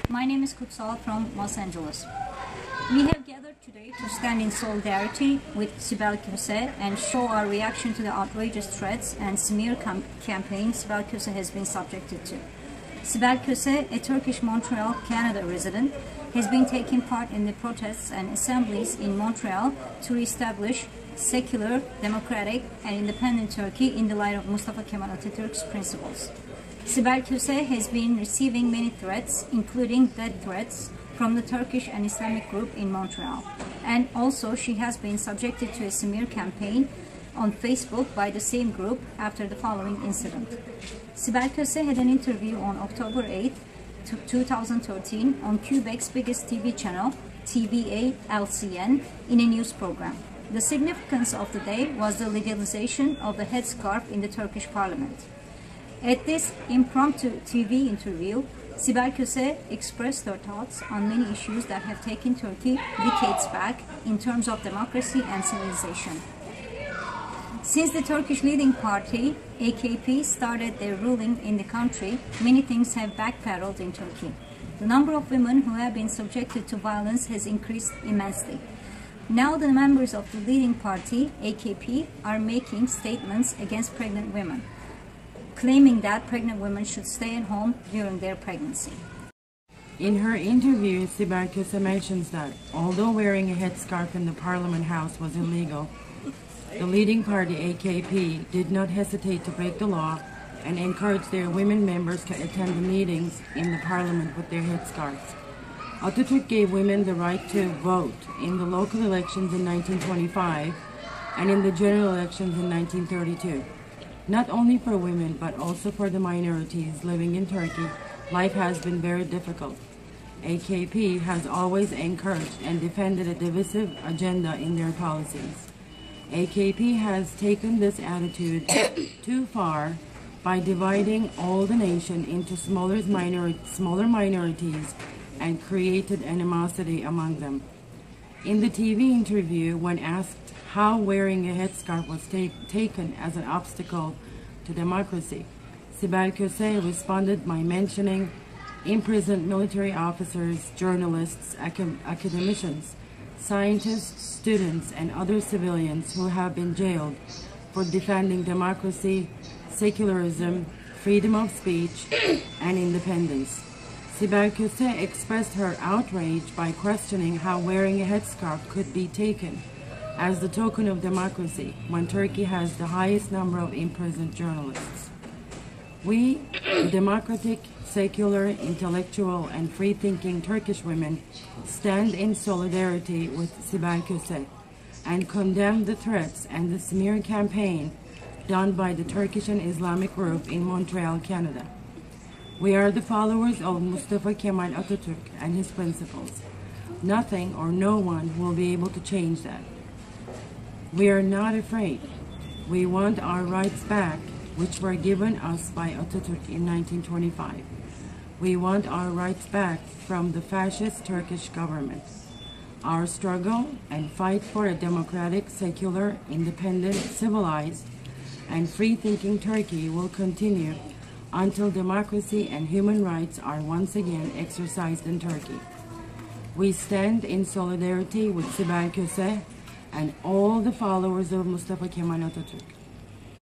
My name is Kutsal from Los Angeles. We have gathered today to stand in solidarity with Sibel Kose and show our reaction to the outrageous threats and smear campaign Sibel Kose has been subjected to. Sibel Kose, a Turkish Montreal, Canada resident, has been taking part in the protests and assemblies in Montreal to reestablish secular, democratic, and independent Turkey in the light of Mustafa Kemal Atatürk's principles. Sibel Kose has been receiving many threats, including death threats, from the Turkish and Islamic group in Montreal. And also she has been subjected to a smear campaign on Facebook by the same group after the following incident. Sibel Kose had an interview on October 8, 2013 on Quebec's biggest TV channel, TVA-LCN, in a news program. The significance of the day was the legalization of the headscarf in the Turkish parliament. At this impromptu TV interview, Sibel Kose expressed her thoughts on many issues that have taken Turkey decades back in terms of democracy and civilization. Since the Turkish leading party, AKP, started their ruling in the country, many things have backpedaled in Turkey. The number of women who have been subjected to violence has increased immensely. Now the members of the leading party, AKP, are making statements against pregnant women, claiming that pregnant women should stay at home during their pregnancy. In her interview, Sibel Kose mentions that although wearing a headscarf in the Parliament House was illegal, the leading party, AKP, did not hesitate to break the law and encourage their women members to attend the meetings in the Parliament with their headscarves. Atatürk gave women the right to vote in the local elections in 1925 and in the general elections in 1932. Not only for women, but also for the minorities living in Turkey, life has been very difficult. AKP has always encouraged and defended a divisive agenda in their policies. AKP has taken this attitude too far by dividing all the nation into smaller minorities and created animosity among them. In the TV interview, when asked how wearing a headscarf was taken as an obstacle to democracy, Sibel Kose responded by mentioning imprisoned military officers, journalists, academicians, scientists, students, and other civilians who have been jailed for defending democracy, secularism, freedom of speech, and independence. Sibel Kose expressed her outrage by questioning how wearing a headscarf could be taken as the token of democracy when Turkey has the highest number of imprisoned journalists. We, the democratic, secular, intellectual, and free-thinking Turkish women, stand in solidarity with Sibel Kose and condemn the threats and the smear campaign done by the Turkish and Islamic group in Montreal, Canada. We are the followers of Mustafa Kemal Atatürk and his principles. Nothing or no one will be able to change that. We are not afraid. We want our rights back, which were given us by Atatürk in 1925. We want our rights back from the fascist Turkish government. Our struggle and fight for a democratic, secular, independent, civilized, and free-thinking Turkey will continue until democracy and human rights are once again exercised in Turkey. We stand in solidarity with Sibel Kose and all the followers of Mustafa Kemal Atatürk.